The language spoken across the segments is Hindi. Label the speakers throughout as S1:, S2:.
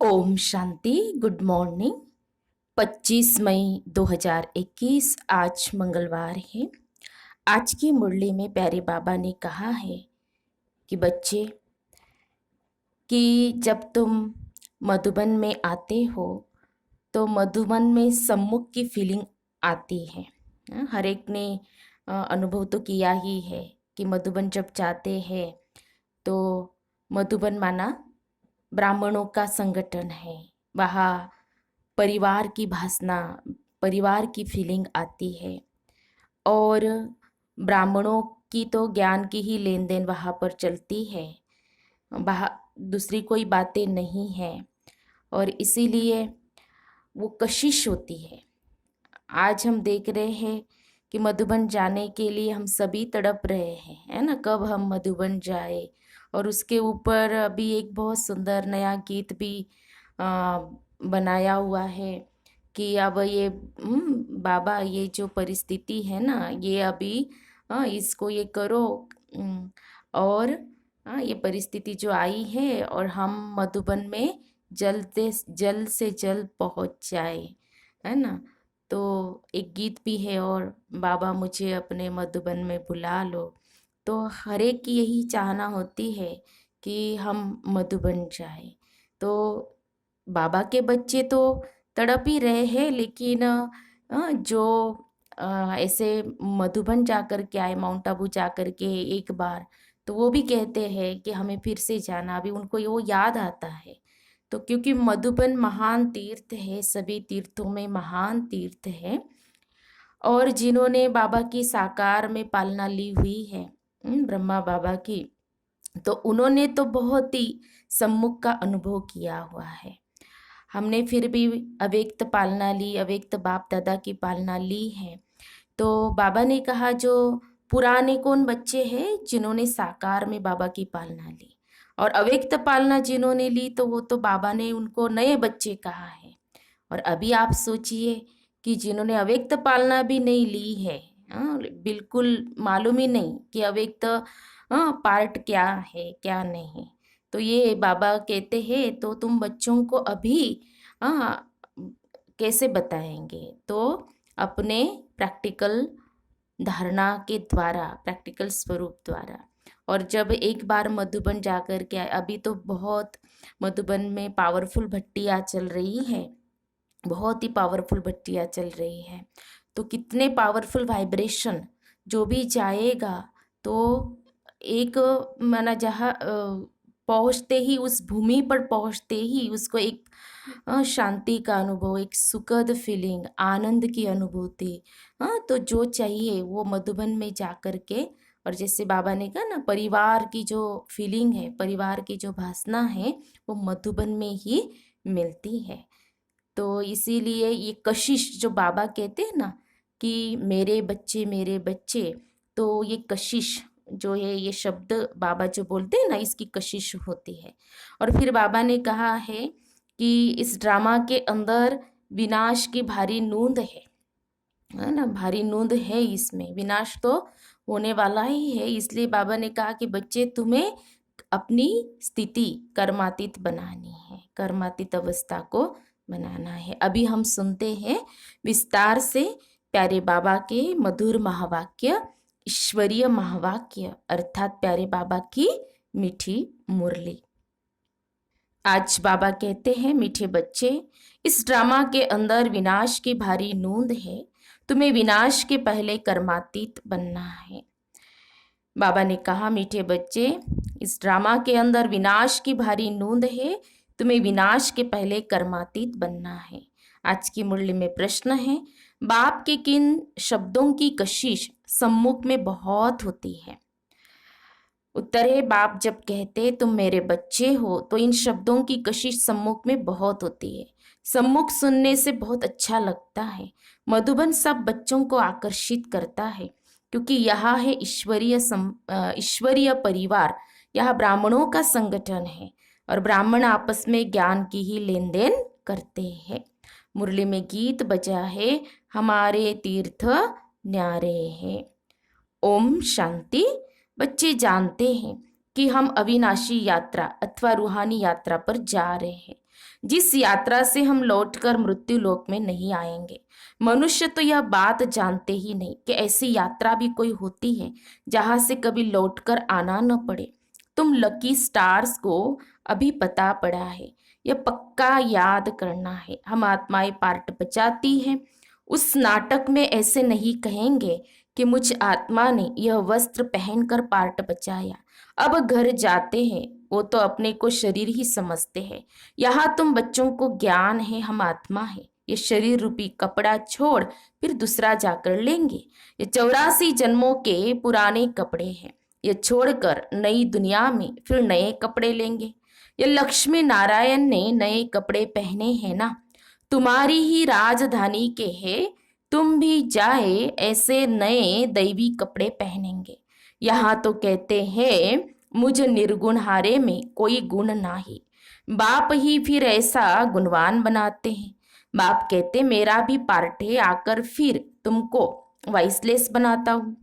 S1: ओम शांति। Good morning. 25 मई 2021 आज मंगलवार है। आज की मुरली में प्यारे बाबा ने कहा है कि बच्चे कि जब तुम मधुबन में आते हो तो मधुबन में सम्मुख की फीलिंग आती है। हर एक ने अनुभव तो किया ही है कि मधुबन जब जाते हैं तो मधुबन माना ब्राह्मणों का संगठन है। वहाँ परिवार की भासना, परिवार की फीलिंग आती है और ब्राह्मणों की तो ज्ञान की ही लेन देन वहाँ पर चलती है। वहाँ दूसरी कोई बातें नहीं है और इसीलिए वो कशिश होती है। आज हम देख रहे हैं कि मधुबन जाने के लिए हम सभी तड़प रहे हैं, है ना। कब हम मधुबन जाए। और उसके ऊपर अभी एक बहुत सुंदर नया गीत भी बनाया हुआ है कि अब ये बाबा ये जो परिस्थिति है ना, ये अभी इसको ये करो। और ये परिस्थिति जो आई है और हम मधुबन में जल्द से जल्द पहुंच जाए, है ना। तो एक गीत भी है और बाबा मुझे अपने मधुबन में बुला लो। तो हर एक की यही चाहना होती है कि हम मधुबन जाए। तो बाबा के बच्चे तो तड़प ही रहे हैं, लेकिन जो ऐसे मधुबन जाकर के आए, माउंट आबू जाकर के एक बार, तो वो भी कहते हैं कि हमें फिर से जाना। अभी उनको वो याद आता है। तो क्योंकि मधुबन महान तीर्थ है, सभी तीर्थों में महान तीर्थ है और जिन्होंने बाबा की साकार में पालना ली हुई है, ब्रह्मा बाबा की, तो उन्होंने तो बहुत ही सम्मुख का अनुभव किया हुआ है। हमने फिर भी अव्यक्त पालना ली, अव्यक्त बाप दादा की पालना ली है। तो बाबा ने कहा जो पुराने कौन बच्चे हैं जिन्होंने साकार में बाबा की पालना ली, और अव्यक्त पालना जिन्होंने ली तो वो तो बाबा ने उनको नए बच्चे कहा है। और अभी आप सोचिए कि जिन्होंने अव्यक्त पालना भी नहीं ली है, बिल्कुल मालूम ही नहीं कि अव्यक्त पार्ट क्या है क्या नहीं, तो ये बाबा कहते हैं तो तुम बच्चों को अभी कैसे बताएंगे। तो अपने प्रैक्टिकल धारणा के द्वारा, प्रैक्टिकल स्वरूप द्वारा। और जब एक बार मधुबन जाकर के आए, अभी तो बहुत मधुबन में पावरफुल भट्टियाँ चल रही है, बहुत ही पावरफुल भट्टियाँ चल रही है। तो कितने पावरफुल वाइब्रेशन जो भी जाएगा तो एक माना जहाँ पहुँचते ही, उस भूमि पर पहुँचते ही उसको एक शांति का अनुभव, एक सुखद फीलिंग, आनंद की अनुभूति। तो जो चाहिए वो मधुबन में जा कर के, और जैसे बाबा ने कहा ना, परिवार की जो फीलिंग है, परिवार की जो भासना है वो मधुबन में ही मिलती है। तो इसीलिए ये कशिश जो बाबा कहते हैं ना कि मेरे बच्चे, तो ये कशिश जो है, ये शब्द बाबा जो बोलते हैं ना, इसकी कशिश होती है। और फिर बाबा ने कहा है कि इस ड्रामा के अंदर विनाश की भारी नूंद है ना, भारी नूंद है इसमें, विनाश तो होने वाला ही है। इसलिए बाबा ने कहा कि बच्चे तुम्हें अपनी स्थिति कर्मातीत बनानी है, कर्मातीत अवस्था को बनाना है। अभी हम सुनते हैं विस्तार से प्यारे बाबा के मधुर महावाक्य, ईश्वरीय महावाक्य, अर्थात प्यारे बाबा की मीठी मुरली। आज बाबा कहते हैं, मीठे बच्चे, इस ड्रामा के अंदर विनाश की भारी नूंद है, तुम्हें विनाश के पहले कर्मातीत बनना है। बाबा ने कहा, मीठे बच्चे, इस ड्रामा के अंदर विनाश की भारी नूंद है, तुम्हें विनाश के पहले कर्मातीत बनना है। आज की मुरली में प्रश्न है, बाप के किन शब्दों की कशिश सम्मुख में बहुत होती है। उत्तर है, बाप जब कहते तुम मेरे बच्चे हो तो इन शब्दों की कशिश सम्मुख में बहुत होती है। सम्मुख सुनने से बहुत अच्छा लगता है। मधुबन सब बच्चों को आकर्षित करता है क्योंकि यहाँ है ईश्वरीय परिवार, यह ब्राह्मणों का संगठन है और ब्राह्मण आपस में ज्ञान की ही लेन देन करते हैं। मुरली में गीत बजा है, हमारे तीर्थ न्यारे हैं। ओम शांति। बच्चे जानते हैं कि हम अविनाशी यात्रा अथवा रूहानी यात्रा पर जा रहे हैं। जिस यात्रा से हम लौटकर मृत्यु लोक में नहीं आएंगे। मनुष्य तो यह बात जानते ही नहीं कि ऐसी यात्रा भी कोई होती है जहां से कभी लौटकर आना न पड़े। तुम लकी स्टार्स को अभी पता पड़ा है, यह पक्का याद करना है। हम आत्माएं पार्ट बचाती हैं। उस नाटक में ऐसे नहीं कहेंगे कि मुझ आत्मा ने यह वस्त्र पहनकर पार्ट बचाया, अब घर जाते हैं। वो तो अपने को शरीर ही समझते हैं। यहाँ तुम बच्चों को ज्ञान है, हम आत्मा है। ये शरीर रूपी कपड़ा छोड़ फिर दूसरा जाकर लेंगे। ये 84 जन्मों के पुराने कपड़े हैं। ये छोड़कर नई दुनिया में फिर नए कपड़े लेंगे। ये लक्ष्मी नारायण ने नए कपड़े पहने हैं ना, तुम्हारी ही राजधानी के है। तुम भी जाए ऐसे नए दैवी कपड़े पहनेंगे। यहाँ तो कहते हैं मुझ निर्गुण हारे में कोई गुण नाही। बाप ही फिर ऐसा गुणवान बनाते हैं। बाप कहते मेरा भी पार्ट है, आकर फिर तुमको वाइसलेस बनाता हूँ।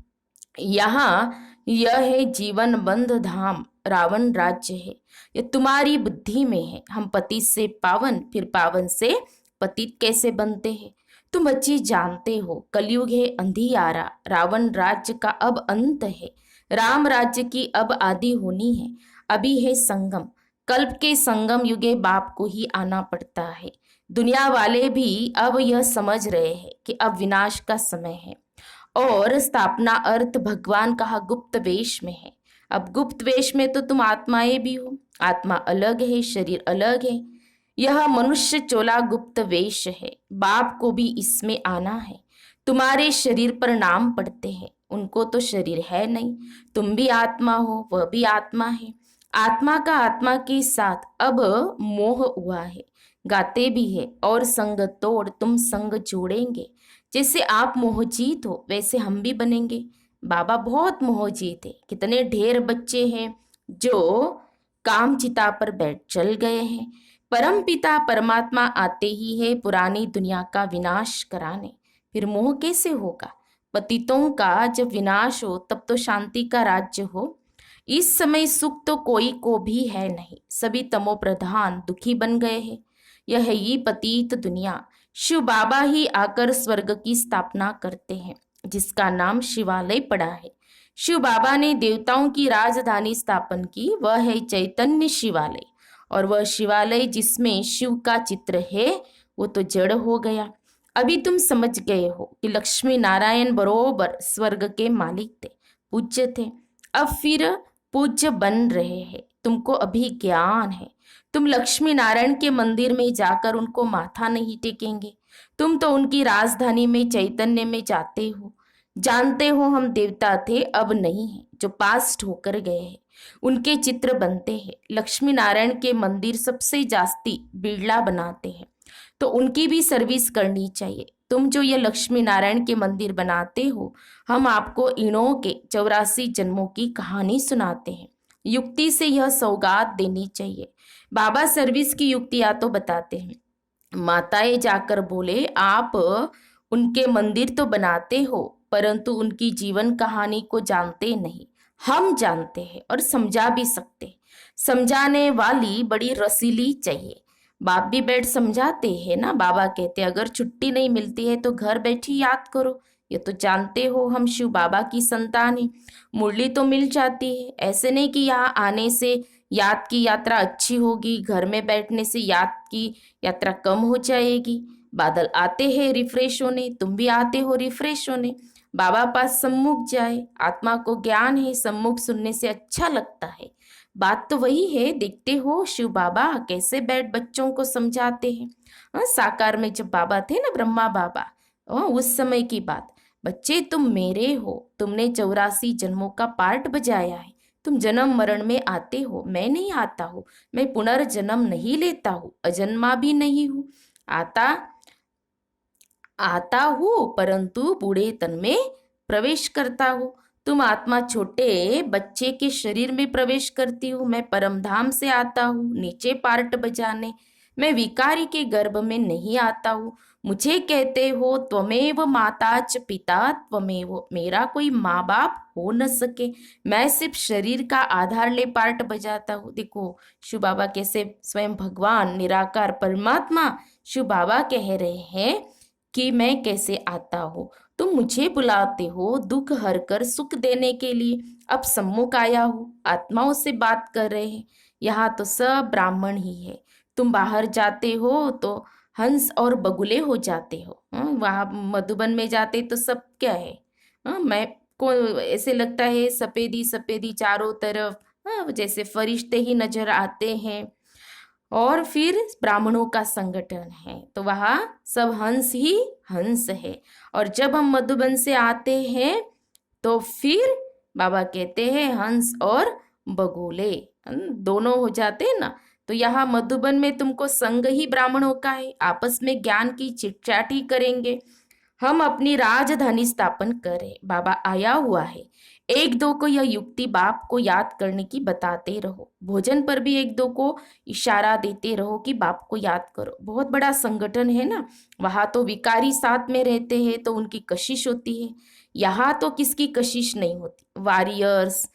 S1: यहाँ यह है जीवन बंध धाम, रावण राज्य है। यह तुम्हारी बुद्धि में है। हम पति से पावन, फिर पावन से पतित कैसे बनते हैं। तुम बच्चे जानते हो कलयुग है अंधियारा, रावण राज्य का अब अंत है, राम राज्य की अब आदि होनी है। अभी है संगम, कल्प के संगम युगे बाप को ही आना पड़ता है। दुनिया वाले भी अब यह समझ रहे हैं कि अब विनाश का समय है और स्थापना अर्थ भगवान कहा गुप्त वेश में है। अब गुप्त वेश में तो तुम आत्माएं भी हो। आत्मा अलग है, शरीर अलग है। यह मनुष्य चोला गुप्त वेश है। बाप को भी इसमें आना है। तुम्हारे शरीर पर नाम पड़ते हैं, उनको तो शरीर है नहीं। तुम भी आत्मा हो, वह भी आत्मा है। आत्मा का आत्मा के साथ अब मोह हुआ है, गाते भी है और संग तोड़ तुम संग जोड़ेंगे। जैसे आप मोहजीत हो वैसे हम भी बनेंगे। बाबा बहुत मोहजीत है। कितने ढेर बच्चे हैं जो काम चिता पर बैठ चल गए हैं। परम पिता परमात्मा आते ही है पुरानी दुनिया का विनाश कराने। फिर मोह कैसे होगा। पतितों का जब विनाश हो तब तो शांति का राज्य हो। इस समय सुख तो कोई को भी है नहीं, सभी तमो प्रधान दुखी बन गए हैं। यह है ये पतित दुनिया। शिव बाबा ही आकर स्वर्ग की स्थापना करते हैं, जिसका नाम शिवालय पड़ा है। शिव बाबा ने देवताओं की राजधानी स्थापन की, वह है चैतन्य शिवालय। और वह शिवालय जिसमें शिव का चित्र है वो तो जड़ हो गया। अभी तुम समझ गए हो कि लक्ष्मी नारायण बरोबर स्वर्ग के मालिक थे, पूज्य थे। अब फिर पूज्य बन रहे हैं। तुमको अभी ज्ञान है। तुम लक्ष्मी नारायण के मंदिर में जाकर उनको माथा नहीं टेकेंगे। तुम तो उनकी राजधानी में चैतन्य में जाते हो। जानते हो हम देवता थे, अब नहीं है, जो पास्ट होकर गए हैं उनके चित्र बनते हैं। लक्ष्मी नारायण के मंदिर सबसे जास्ती बिरला बनाते हैं, तो उनकी भी सर्विस करनी चाहिए। तुम जो ये लक्ष्मी नारायण के मंदिर बनाते हो, हम आपको इनों के 84 जन्मों की कहानी सुनाते हैं। युक्ति से यह सौगात देनी चाहिए। बाबा सर्विस की युक्तियां तो बताते हैं। माताएं जाकर बोले आप उनके मंदिर तो बनाते हो परंतु उनकी जीवन कहानी को जानते नहीं। हम जानते हैं और समझा भी सकते हैं। समझाने वाली बड़ी रसीली चाहिए। बाप भी बैठ समझाते हैं ना। बाबा कहते अगर छुट्टी नहीं मिलती है तो घर बैठी याद करो। ये तो जानते हो हम शिव बाबा की संतान हैं। मुरली तो मिल जाती है। ऐसे नहीं कि यहाँ आने से याद की यात्रा अच्छी होगी, घर में बैठने से याद की यात्रा कम हो जाएगी। बादल आते हैं रिफ्रेश होने, तुम भी आते हो रिफ्रेश होने। बाबा पास सम्मुख जाए। आत्मा को ज्ञान है, सम्मुख सुनने से अच्छा लगता है। बात तो वही है। देखते हो शिव बाबा कैसे बैठ बच्चों को समझाते हैं। साकार में जब बाबा थे ना, ब्रह्मा बाबा, उस समय की बात। बच्चे तुम मेरे हो, तुमने 84 जन्मों का पार्ट बजाया है। तुम जन्म मरण में आते हो, मैं नहीं आता हूँ। मैं पुनर्जन्म नहीं लेता हूँ, अजन्मा भी नहीं हूँ। आता हूँ परंतु बूढ़े तन में प्रवेश करता हूँ। तुम आत्मा छोटे बच्चे के शरीर में प्रवेश करती हूँ। मैं परमधाम से आता हूँ नीचे पार्ट बजाने। मैं विकारी के गर्भ में नहीं आता हूँ। मुझे कहते हो त्वमेव माता च पिता त्वमेव, मेरा कोई माँ बाप हो न सके, मैं सिर्फ शरीर का आधार ले पार्ट बजाता हूँ। देखो शिव बाबा कैसे स्वयं भगवान निराकार परमात्मा शिव बाबा कह रहे हैं कि मैं कैसे आता हूँ। तुम मुझे बुलाते हो दुख हर कर सुख देने के लिए, अब सम्मुख आया हूँ, आत्माओं से बात कर रहे हैं। यहाँ तो सब ब्राह्मण ही है। तुम बाहर जाते हो तो हंस और बगुले हो जाते हो। वहां मधुबन में जाते तो सब क्या है, मैं को ऐसे लगता है सफेदी सफेदी चारों तरफ, जैसे फरिश्ते ही नजर आते हैं। और फिर ब्राह्मणों का संगठन है तो वहाँ सब हंस ही हंस है। और जब हम मधुबन से आते हैं तो फिर बाबा कहते हैं हंस और बगुले दोनों हो जाते हैं ना। तो यहाँ मधुबन में तुमको संग ही ब्राह्मणों का है, आपस में ज्ञान की चिटचाट ही करेंगे। हम अपनी राजधानी स्थापन करें, बाबा आया हुआ है। एक दो को यह युक्ति बाप को याद करने की बताते रहो। भोजन पर भी एक दो को इशारा देते रहो कि बाप को याद करो। बहुत बड़ा संगठन है ना, वहां तो विकारी साथ में रहते हैं तो उनकी कशिश होती है। यहाँ तो किसकी कशिश नहीं होती। वारियर्स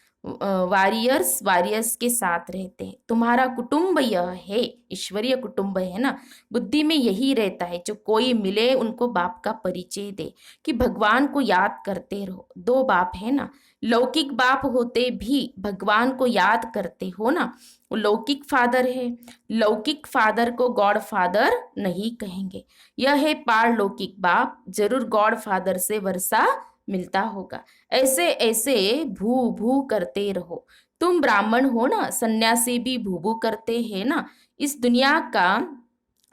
S1: के साथ रहते हैं। तुम्हारा कुटुंब यह है, ईश्वरीय कुटुंब है ना। बुद्धि में यही रहता है, जो कोई मिले उनको बाप का परिचय दे कि भगवान को याद करते रहो। दो बाप है ना, लौकिक बाप होते भी भगवान को याद करते हो ना, वो लौकिक फादर है। लौकिक फादर को गॉड फादर नहीं कहेंगे। यह है पारलौकिक बाप, जरूर गॉड फादर से वर्षा मिलता होगा। ऐसे ऐसे भू भू करते रहो। तुम ब्राह्मण हो ना, सन्यासी भी भू भू करते हैं ना। इस दुनिया का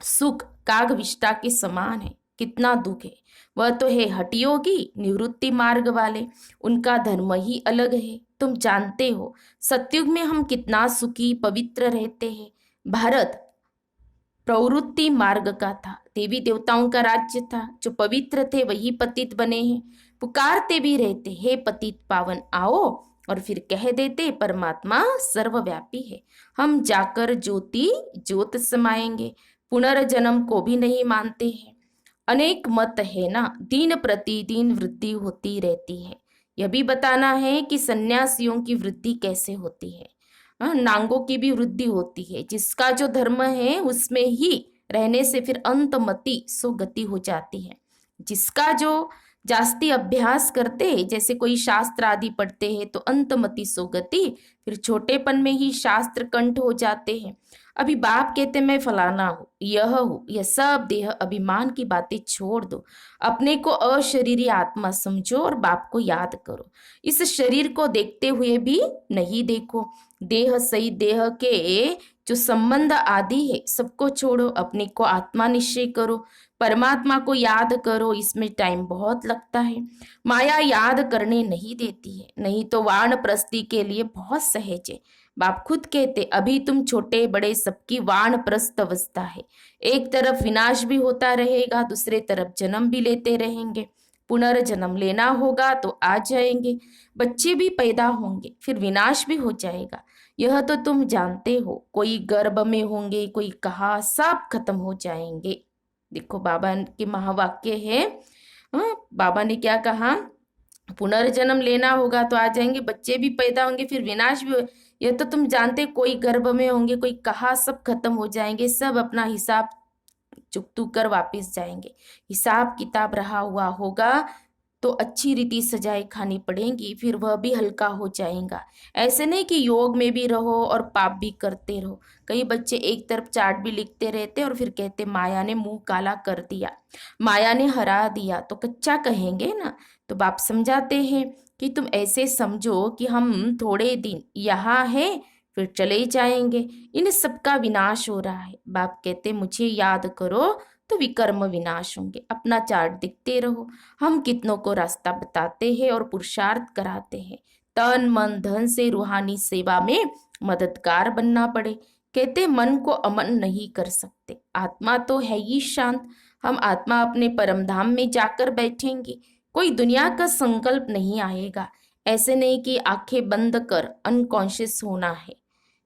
S1: सुख कागविष्टा के समान है, कितना दुख है। वह तो है हठयोगी निवृत्ति मार्ग वाले, उनका धर्म ही अलग है। तुम जानते हो सतयुग में हम कितना सुखी पवित्र रहते हैं। भारत प्रवृत्ति मार्ग का था, देवी देवताओं का राज्य था। जो पवित्र थे वही पतित बने हैं। पुकारते भी रहते हे पतित पावन आओ, और फिर कह देते परमात्मा सर्वव्यापी है। हम जाकर ज्योति ज्योत समाएंगे। पुनर्जन्म को भी नहीं मानते हैं। अनेक मत है ना, दिन प्रतिदिन वृद्धि होती रहती है। यह भी बताना है कि सन्यासियों की वृद्धि कैसे होती है। नांगों की भी वृद्धि होती है। जिसका जो धर्म है उसमें ही रहने से फिर अंतमति सो गति हो जाती है। जिसका जो जास्ती अभ्यास करते हैं, जैसे कोई शास्त्र आदि पढ़ते हैं तो अंतमति सो गति, फिर छोटेपन में ही शास्त्र कंठ हो जाते हैं। अभी बाप कहते मैं फलाना हूँ, यह सब देह अभिमान की बातें छोड़ दो। अपने को अशरीरी आत्मा समझो और बाप को याद करो। इस शरीर को देखते हुए भी नहीं देखो। देह सही देह के जो संबंध आदि है सबको छोड़ो, अपने को आत्मा निश्चय करो, परमात्मा को याद करो। इसमें टाइम बहुत लगता है, माया याद करने नहीं देती है। नहीं तो वानप्रस्थी के लिए बहुत सहज है। बाप खुद कहते अभी तुम छोटे बड़े सबकी वानप्रस्थ अवस्था है। एक तरफ विनाश भी होता रहेगा, दूसरे तरफ जन्म भी लेते रहेंगे। पुनर्जन्म लेना होगा तो आ जाएंगे, बच्चे भी पैदा होंगे, फिर विनाश भी हो जाएगा। यह तो तुम जानते हो। कोई गर्भ में होंगे, कोई कहा, सब खत्म हो जाएंगे। देखो बाबा के महावाक्य है। बाबा ने क्या कहा, पुनर्जन्म लेना होगा तो आ जाएंगे, बच्चे भी पैदा होंगे, फिर विनाश भी हो। यह तो तुम जानते, कोई गर्भ में होंगे, कोई कहा, सब खत्म हो जाएंगे, सब अपना हिसाब चुकतू कर वापस जाएंगे। हिसाब किताब रहा हुआ होगा तो अच्छी रीति सजाएं खानी पड़ेंगी, फिर वह भी हल्का हो जाएगा। ऐसे नहीं कि योग में भी रहो और पाप भी करते रहो। कई बच्चे एक तरफ चार्ट भी लिखते रहते और फिर कहते माया ने मुंह काला कर दिया, माया ने हरा दिया, तो कच्चा कहेंगे ना। तो बाप समझाते हैं कि तुम ऐसे समझो कि हम थोड़े दिन यहाँ है फिर चले जाएंगे, इन सबका विनाश हो रहा है। बाप कहते मुझे याद करो तो विकर्म विनाश होंगे। अपना चार्ट दिखते रहो। हम कितनों को रास्ता बताते हैं और पुरुषार्थ कराते हैं। तन मन धन से रूहानी सेवा में मददगार बनना पड़े। कहते मन को अमन नहीं कर सकते, आत्मा तो है ही शांत। हम आत्मा अपने परम धाम में जाकर बैठेंगे, कोई दुनिया का संकल्प नहीं आएगा। ऐसे नहीं कि आंखें बंद कर अनकॉन्शियस होना है,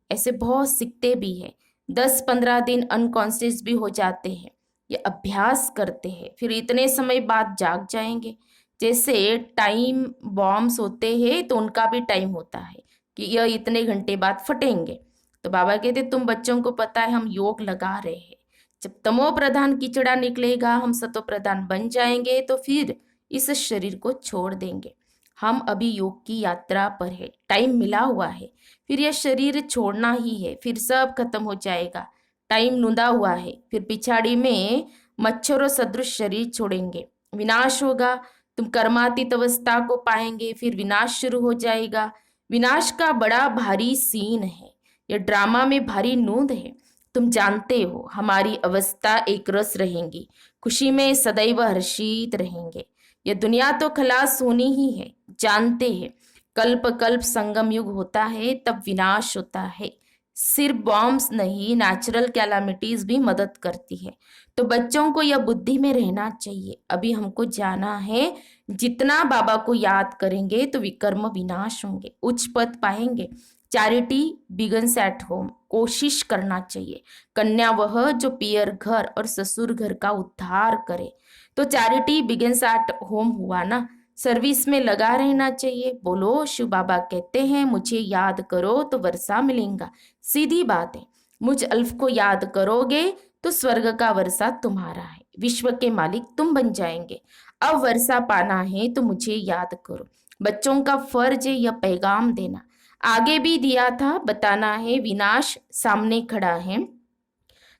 S1: ऐसे बहुत सीखते भी है। 10-15 दिन अनकॉन्शियस भी हो जाते हैं, ये अभ्यास करते हैं, फिर इतने समय बाद जाग जाएंगे। जैसे टाइम बॉम्ब्स होते हैं तो उनका भी टाइम होता है कि यह इतने घंटे बाद फटेंगे। तो बाबा कहते तुम बच्चों को पता है हम योग लगा रहे हैं, जब तमो प्रधान कीचड़ा निकलेगा हम सतो प्रधान बन जाएंगे तो फिर इस शरीर को छोड़ देंगे। हम अभी योग की यात्रा पर है, टाइम मिला हुआ है, फिर यह शरीर छोड़ना ही है, फिर सब खत्म हो जाएगा। टाइम नुदा हुआ है, फिर पिछाड़ी में मच्छरों सदृश शरीर छोड़ेंगे, विनाश होगा। तुम कर्मातीत अवस्था को पाएंगे, फिर विनाश शुरू हो जाएगा। विनाश का बड़ा भारी सीन है, यह ड्रामा में भारी नूंद है। तुम जानते हो हमारी अवस्था एक रस रहेंगी, खुशी में सदैव हर्षित रहेंगे। यह दुनिया तो खलास होनी ही है, जानते हैं कल्प कल्प संगम युग होता है तब विनाश होता है। सिर्फ बॉम्ब्स नहीं, नेचुरल कैलामिटीज भी मदद करती है। तो बच्चों को यह बुद्धि में रहना चाहिए, अभी हमको जाना है, जितना बाबा को याद करेंगे तो विकर्म विनाश होंगे, उच्च पद पाएंगे। चैरिटी बिगन्स एट होम, कोशिश करना चाहिए। कन्या वह जो पियर घर और ससुर घर का उद्धार करे। तो चैरिटी बिगिंस एट होम हुआ ना, सर्विस में लगा रहना चाहिए। बोलो शिव बाबा कहते हैं मुझे याद करो तो वर्षा मिलेगा, सीधी बात है। मुझ अल्फ को याद करोगे तो स्वर्ग का वर्षा तुम्हारा है, विश्व के मालिक तुम बन जाएंगे। अब वर्षा पाना है तो मुझे याद करो। बच्चों का फर्ज है यह पैगाम देना, आगे भी दिया था, बताना है। विनाश सामने खड़ा है,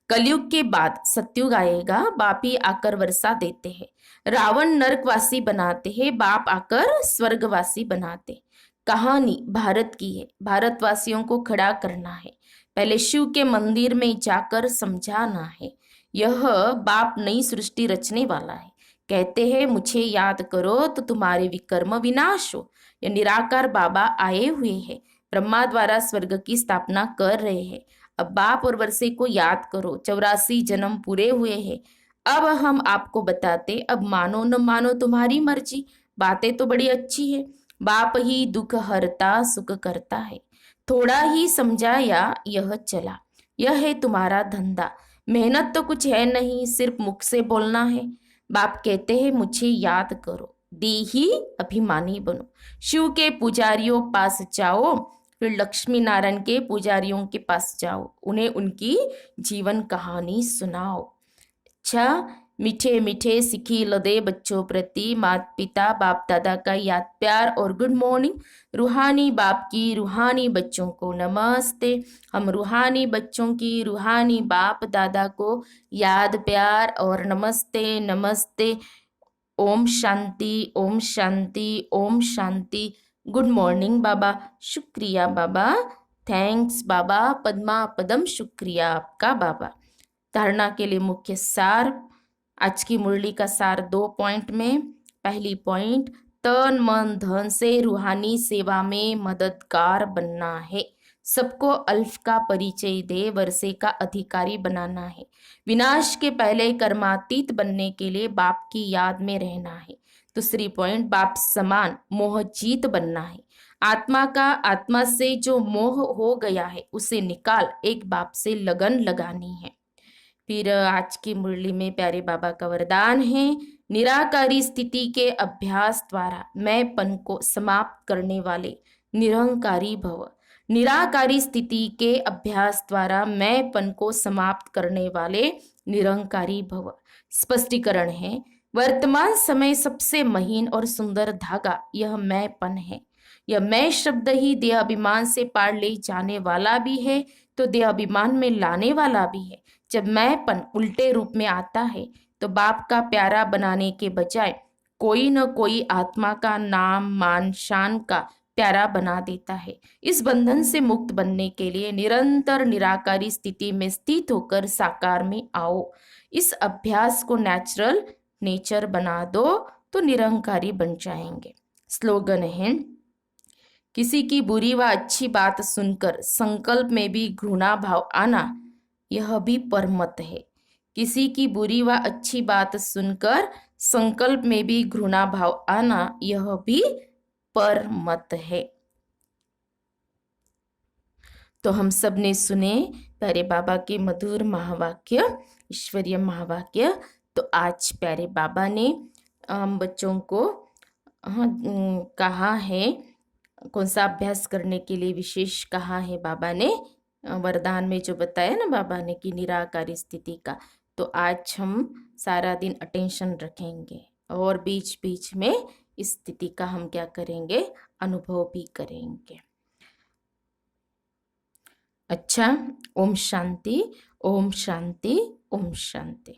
S1: कलयुग के बाद सत्युग आएगा, बाप ही आकर वर्षा देते हैं। रावण नरकवासी बनाते हैं, बाप आकर स्वर्गवासी बनाते। कहानी भारत की है, भारतवासियों को खड़ा करना है, पहले शिव के मंदिर में जाकर समझाना है। यह बाप नई सृष्टि रचने वाला है, कहते हैं मुझे याद करो तो तुम्हारे विकर्म विनाश हो। यह निराकार बाबा आए हुए हैं, ब्रह्मा द्वारा स्वर्ग की स्थापना कर रहे हैं। अब बाप और वर्षे को याद करो, 84 जन्म पूरे हुए हैं। अब हम आपको बताते, अब मानो न मानो तुम्हारी मर्जी, बातें तो बड़ी अच्छी है। बाप ही दुख हरता सुख करता है, थोड़ा ही समझाया यह चला। यह है तुम्हारा धंधा, मेहनत तो कुछ है नहीं, सिर्फ मुख से बोलना है। बाप कहते हैं मुझे याद करो, देही अभिमानी बनो, शिव के पुजारियों पास जाओ, फिर लक्ष्मी नारायण के पुजारियों के पास जाओ, उन्हें उनकी जीवन कहानी सुनाओ। अच्छा, मीठे मीठे सिखिल दे बच्चों प्रति माता पिता बाप दादा का याद प्यार और गुड मॉर्निंग। रूहानी बाप की रूहानी बच्चों को नमस्ते। हम रूहानी बच्चों की रूहानी बाप दादा को याद प्यार और नमस्ते नमस्ते। ओम शांति ओम शांति ओम शांति। गुड मॉर्निंग बाबा, शुक्रिया बाबा, थैंक्स बाबा, पद्मा पदम शुक्रिया आपका बाबा। धारणा के लिए मुख्य सार, आज की मुरली का सार 2 पॉइंट में। पहली पॉइंट, तन मन धन से रूहानी सेवा में मददगार बनना है, सबको अल्फ का परिचय दे, वर्षे का अधिकारी बनाना है। विनाश के पहले कर्मातीत बनने के लिए बाप की याद में रहना है। दूसरी पॉइंट, बाप समान मोहजीत बनना है। आत्मा का आत्मा से जो मोह हो गया है उसे निकाल एक बाप से लगन लगानी है। फिर आज की मुरली में प्यारे बाबा का वरदान है, निराकारी स्थिति के अभ्यास द्वारा मैंपन को समाप्त करने वाले निरंकारी भव। निराकारी स्थिति के अभ्यास द्वारा मैंपन को समाप्त करने वाले निरंकारी भव। स्पष्टीकरण है, वर्तमान समय सबसे महीन और सुंदर धागा यह मैंपन है। यह मैं शब्द ही देह अभिमान से पार ले जाने वाला भी है तो देह अभिमान में लाने वाला भी है। जब मैंपन उल्टे रूप में आता है तो बाप का प्यारा बनाने के बजाय कोई न कोई आत्मा का नाम मान शान का प्यारा बना देता है। इस बंधन से मुक्त बनने के लिए निरंतर निराकारी स्थिति में स्थित होकर साकार में आओ। इस अभ्यास को नेचुरल नेचर बना दो तो निरंकारी बन जाएंगे। स्लोगन है, किसी की बुरी व अच्छी बात सुनकर संकल्प में भी घृणा भाव आना यह भी परमत है। किसी की बुरी व अच्छी बात सुनकर संकल्प में भी घृणा भाव आना यह भी परमत है। तो हम सब ने सुने प्यारे बाबा के मधुर महावाक्य, ईश्वरीय महावाक्य। तो आज प्यारे बाबा ने हम बच्चों को कहा है, कौन सा अभ्यास करने के लिए विशेष कहा है बाबा ने, वरदान में जो बताया ना बाबा ने कि निराकारी स्थिति का। तो आज हम सारा दिन अटेंशन रखेंगे और बीच बीच में इस स्थिति का हम क्या करेंगे, अनुभव भी करेंगे। अच्छा, ओम शांति, ओम शांति, ओम शांति।